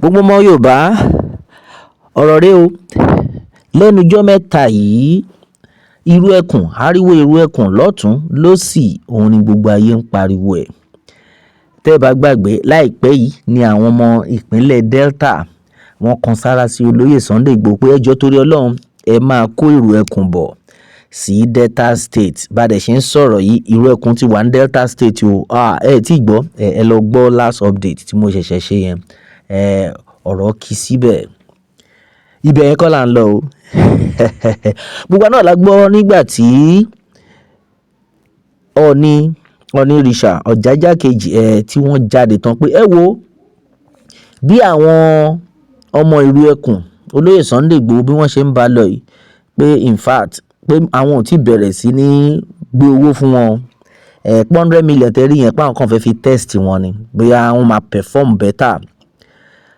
gbogbo ọmọ Yorùbá ọ̀rọ̀ rẹ o lẹ́nu ọjọ́ mẹ́ta yìí irú ẹkùn ariwo irú ẹkùn lọ́tún lósì òun ni gbogbo ayé ń pariwo ẹ̀. Tẹ́ ẹ bá gbàgbé láìpẹ́ yìí ni àwọn ọmọ ìpínlẹ̀ Delta wọ́n kan sára sí olóyè Sunday Igboho pé ẹjọ́ torí Ọlọ́run ẹ máa kó irú ẹkùn bọ̀ sí Delta State. Bá dẹ̀ ṣe ń sọ̀rọ̀ yìí irú ẹkùn ti wà ní Delta State o. Ẹ tí gbọ́ ẹ lọ gbọ́ last update tí mo ṣẹ̀ṣẹ̀ ṣe yẹn ọ̀rọ̀ kì í síbẹ̀ ibẹ̀ yẹn kọ́ là ń lọ o. Gbogbo náà la gbọ́ nígbà tí Ọ̀nìrìṣà Ọ̀jájá kejì tí wọ́n jáde tán pé ẹ wo bí àwọn ọmọ ìlú ẹkùn olóyè Sunday Igboho bí wọ́n ṣe ń bá lọ yìí pé in fact pé àwọn ò tí bẹ̀rẹ̀ sí ní gbé owó fún wọn 100 million tẹ́rí yẹn pé àwọn kan fẹ́ fi test wọn ni bóyá wọ́n máa perform better.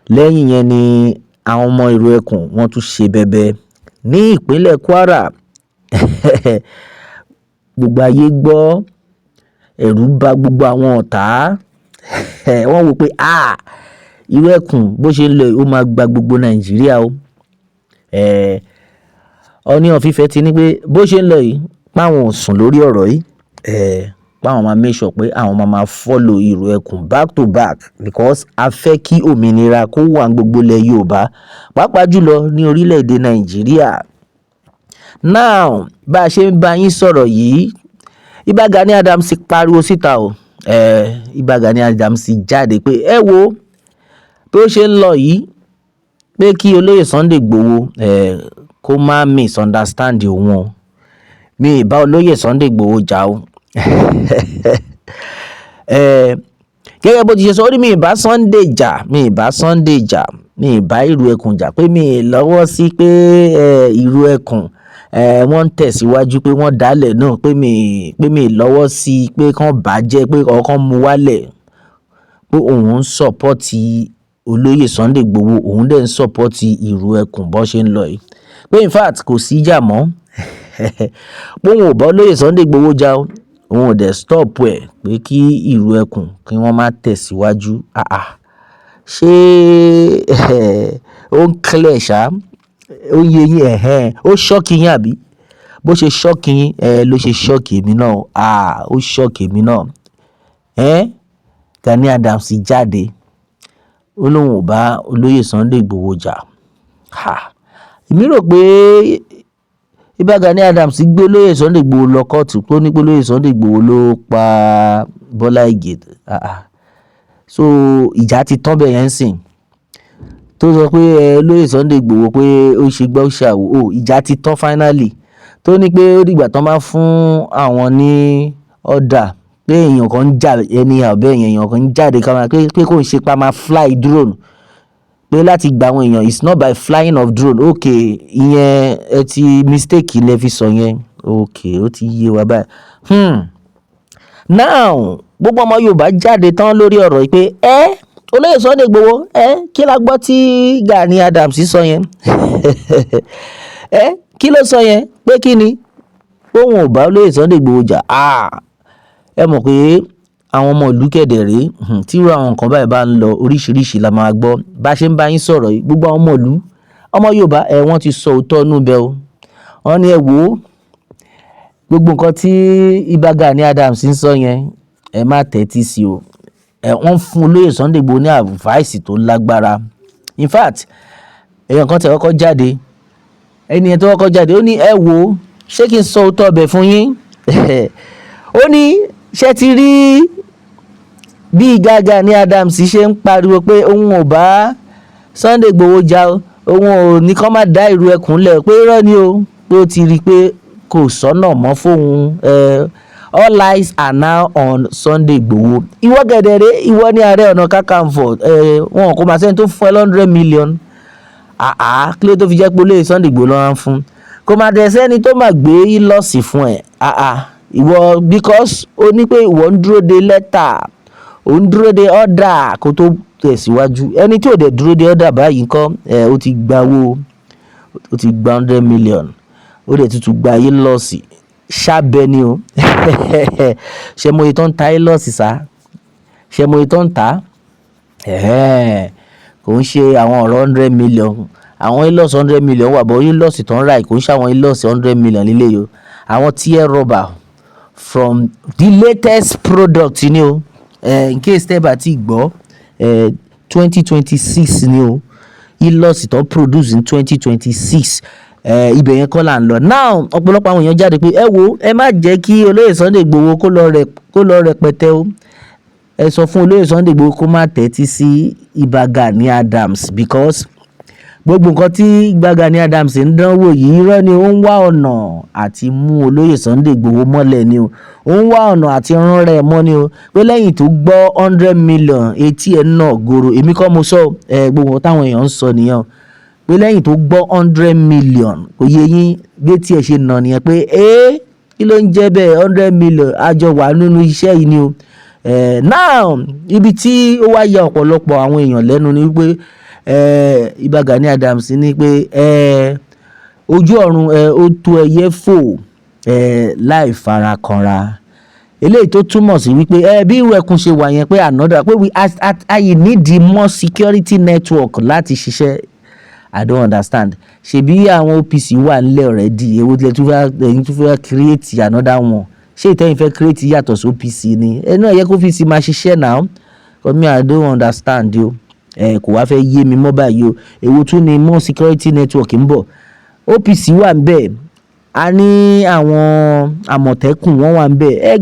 Lẹ́yìn yẹn ni àwọn ọmọ ìlú ẹkùn wọ́n tún ṣe bẹbẹ ní ìpínlẹ̀ Kwara. Gbogbo ayé gbọ́ ẹ̀rù bà gbogbo àwọn ọ̀tá wọ́n wò pé irú ẹkùn bó ṣe ń lọ ó máa gba gbogbo Nàìjíríà o. Ọọ̀ni of Ifẹ̀ ti ní pé bó ṣe ń lọ yìí páwọn ò sùn lórí ọ̀rọ̀ yìí páwọn máa make sure pé àwọn máa follow irú ẹkùn back to back because a fẹ́ kí òmìnira kó wà ní gbogbo ilẹ̀ Yorùbá pàápàá jùlọ ní orílẹ̀-èdè Nàìjíríà. Now bá a ṣe ń bá yín sọ̀rọ̀ yìí Ìbà Gani Adams pariwo síta o. Ìbà Gani Adams jáde pé ẹ wo bí ó ṣe ń lọ yìí pé kí olóyè Sunday Igboho kó má misunderstand òun o. Mi ì bá olóyè Sunday Igboho jà o. Gẹ́gẹ́ bó ti ṣe sọ ó ní mi ì bá Sunday jà mi ì bá ìrù ẹkùn jà pé mi ì lọ́wọ́ sí pé ìrù ẹkùn wọ́n ń tẹ̀síwájú pé wọ́n dálẹ̀ náà pé mi ì lọ́wọ́ sí pé kán bàjẹ́ pé ọkàn mú wálẹ̀ pé òun ń sọ́pọ́tì olóyè Sunday Igboho òun dẹ̀ ń sọ́pọ́tì ìrù ẹkùn bó ṣe ń lọ yìí pé in fact kò sí ìjà mọ́ pé òun ò bá olóyè Sunday Igboho jà o òun ò dẹ̀ stop ẹ̀ pé kí ìrù ẹkùn kí wọ́n má tẹ̀síwájú. Ṣé ó ń clear ṣá ó yé yín ó ṣọ́ọ̀kì yín àbí bó ṣe ṣọ́ọ̀kì yín ló ṣe ṣọ́ọ̀kì èmi náà ó ṣọ́ọ̀kì èmi náà. Gani Adams jáde ó lóun ò bá olóyè Sunday Igboho jà. Èmi rò pé Ìbà Gani Adams gbé olóyè Sunday Igboho lọ kóòtù tó ní pé olóyè Sunday Igboho ló pa Bọ́lá Ìgè. So ìjà ti tán bẹ́ẹ̀ yẹn sìn tó sọ pé olóyè Sunday Igboho pé ó ṣe gbọ́ ṣàwò ìjà ti tán finally tó ní pé ó dìgbà tán máa fún àwọn ní ọ̀dà pé èèyàn kan ń jà anyhow bẹ́ẹ̀ yẹn èèyàn kan ń jáde ká máa pé kò ń ṣe pa máa fly drone pé láti gba àwọn èèyàn it's not by flying of drone ìyẹn ẹ ti mistake lẹ fi sọ yẹn ó ti yé wa báyìí. Now gbogbo ọmọ Yorùbá jáde tán lórí ọ̀rọ̀ yìí pé olóyè Sunday Igboho kí la gbọ́ tí Gani Adams sọ yẹn kí ló sọ yẹn pé kí ni òun ò bá olóyè Sunday Igboho jà. Ẹ mọ̀ pé àwọn ọmọ ìlú kẹ̀dẹ̀ rèé tí irú àwọn nǹkan báyìí bá ń lọ oríṣiríṣi la máa gbọ́ bá ṣe ń bá yín sọ̀rọ̀ yìí gbogbo àwọn ọmọ ìlú ọmọ Yorùbá wọ́n ti sọ òótọ́ inú bẹ́ẹ̀ o. Wọ́n ní ẹ wò ó gbogbo nǹkan tí Ìbà Gani Adams ń sọ yẹn ẹ má tẹ́tí sí o. Wọ́n fún olóyè Sunday Igboho ní advice tó lágbára. In fact èèyàn kan tẹ̀ kọ́kọ́ jáde ẹni yẹn tó kọ́kọ́ jáde ó ní ẹ wò ó ṣé kí n sọ òótọ́ ọbẹ̀ fún yín ó ní ṣé ti rí bí Gani Adams ṣe ń pariwo pé òun ò bá Sunday Igboho jà òun ò ní kán má dá ìrù ẹkùn lẹ̀ pé irọ́ ni o pé ó ti rí i pé kò sọ́nà mọ́ fóun. All eyes are now on Sunday Igboho. Ìwọ gẹ̀dẹ̀rẹ́ ìwọ ní Ààrẹ Ọ̀nà Kakanfò wọn kò máa sẹ́ni tó fún ẹ 100 million kí ló tó fi jẹ́ pé olóyè Sunday Igboho lọ́wọ́ fún kò máa dẹ̀ sẹ́ni tó máa gbé lọ́ọ̀sì fún ẹ ìwọ because ó ní pé ìwọ ń dúró de lẹ́tà ó ń dúró de ọ̀dà kó tó tẹ̀síwájú ẹni tí ò dẹ̀ dúró de ọ̀dà báyìí kọ́ ó ti gba owó ó ti gba 100 million ó dẹ̀ tuntun gba ayé lọ́ọ̀sì ṣábẹ́ ni o ṣe mo iye tó ń ta ayé lọ́ọ̀sì sá ṣe mo iye tó ń ta kò ń ṣe àwọn ọ̀rọ̀ 100 million. Àwọn in-laws 100 million wà, but in-laws tó ń rà kò ń ṣe àwọn in-laws 100 million lílé yìí o. Àwọn tear rubber from the latest product ni o. In case tẹ́ bá ti gbọ́, 2026 ni o. In-laws tó produce in 2026. Ibẹ̀ yẹn kọ́ là ń lọ. Now ọ̀pọ̀lọpọ̀ àwọn èèyàn jáde pé ẹ wo, ẹ má jẹ́ kí olóyè Sunday Igboho kó lọ rẹpẹtẹ o. Ẹ sọ fún olóyè Sunday Igboho kó má tẹ́tí sí Ìbà Gani Adams, because gbogbo nǹkan tí Ìbà Gani Adams ń dánwò yìí irọ́ ni. Ó ń wá ọ̀nà àti mú olóyè Sunday Igboho mọ́lẹ̀ ni o. Ó ń wá ọ̀nà àti rán rẹ̀ mọ́ ni o. Pé lẹ́yìn tó gbọ́ 100 million etí ẹ̀ náà gòrò, èmi kọ́ mo sọ, gbogbo táwọn èèyàn ń sọ nìyẹn. Pé lẹ́yìn tó gbọ́ 100 million kò yé yín bí tí ẹ ṣe nà nìyẹn pé kí ló ń jẹ́ bẹ́ẹ̀ 100 million àjọ wà nínú iṣẹ́ yìí ni o. Now ibi tí ó wá ya ọ̀pọ̀lọpọ̀ àwọn èèyàn lẹ́nu ni wípé Ìbà Gani Adams ní pé ojú ọ̀run ó tó ẹyẹ fò láì farakanra. Eléyìí tó túmọ̀ sí wípé bí irú ẹkùn ṣe wà yẹn pé another pé I need more security network láti ṣiṣẹ́. I don't understand. Ṣebí àwọn OPC wà nílẹ̀ already, èwo tí ẹ̀yin tún fẹ́ create another one. Ṣé ìtẹ́yìn fẹ́ create yàtọ̀ sí OPC ni? Náà yẹ kó OPC máa ṣiṣẹ́ now. Because me I don't understand o. Kò wá fẹ́ yé mi mọ́ báyìí o. Èwo tún ni more security network ń bọ̀. OPC wà ńbẹ̀. A ní àwọn Àmọ̀tẹ́kùn wọ́n wà ńbẹ̀. Ẹ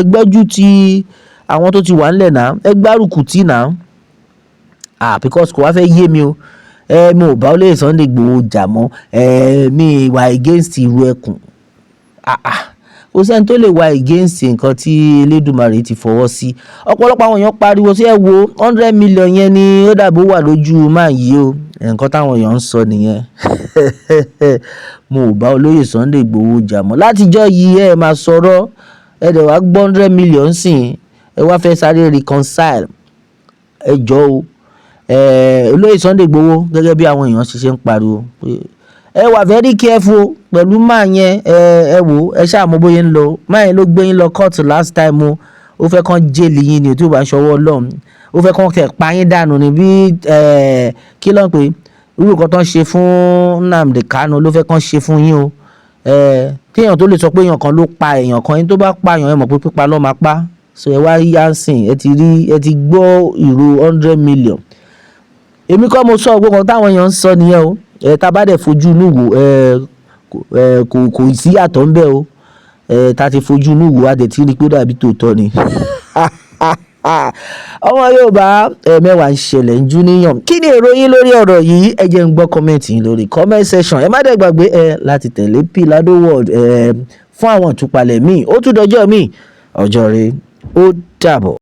gbójú ti àwọn tó ti wà ńlẹ̀ náà. Ẹ gbárùkù tì náà. Because kò wá fẹ́ yé mi o. Mi ò bá olóyè Sunday Igboho jà mọ́. Mi wà against irú ẹkùn. Kò sẹ́ni tó lè wà against nǹkan tí Elédùmarè ti fọwọ́ sí. Ọ̀pọ̀lọpọ̀ àwọn èèyàn pariwo sí ẹ wo 100 million yẹn ni ó dàbí ó wà lójú máa yìí o. Nǹkan táwọn èèyàn ń sọ nìyẹn. Mo ò bá olóyè Sunday Igboho jà mọ́. Látijọ́ yìí ẹ máa sọ̀rọ̀, ẹ dẹ̀ wá gbọ́ 100 million sìn, ẹ wá fẹ́ sáré reconcile. Ẹ jọ̀ọ́ o. Olóyè Sunday Igboho gẹ́gẹ́ bí àwọn èèyàn ṣe ń pariwo pé ẹ wà very careful pẹ̀lú máa yẹn. Ẹ wò ẹ ṣáà mọ̀ bóyá ń lọ. Máa yẹn ló gbé yín lọ court last time o. Ó fẹ́ kàn jẹ́lì yín ni tí ó bá ṣọwọ́ Ọlọ́run. Ó fẹ́ kàn tẹ̀ pa yín dànù ni bí kí ló ń pè irú nǹkan tó ń ṣe fún Nnamdi Kanu ló fẹ́ kàn ṣe fún yín o. Kí èèyàn tó lè sọ pé èèyàn kan ló pa èèyàn kan, ẹni tó bá pa èèyàn ẹ mọ̀ pé pípa ló máa pa. So ẹ wá yá sìn, ẹ ti gbọ́ ìró 100 million. Èmi kọ́ mo sọ gbogbo táwọn èèyàn ń sọ nìyẹn o. Tá bá dẹ̀ fojú inú wò, kò sí yàtọ̀ ńbẹ̀ o. Tá ti fojú inú wò á dẹ̀ ti rí pé dàbí tòótọ́ ni. Ọmọ Yorùbá mẹ́wàá ń ṣẹlẹ̀ ń jú níyàn. Kí ni èrò yín lórí ọ̀rọ̀ yìí? Ẹ jẹ́ ń gbọ́ comment yín lórí comment section. Ẹ má dẹ̀ gbàgbé láti tẹ̀lé Pilado World fún àwọn ìtúpalẹ̀ míì. Ó tún dọjọ́ míì. Ọjọ́ rẹ̀ ó dàbọ̀.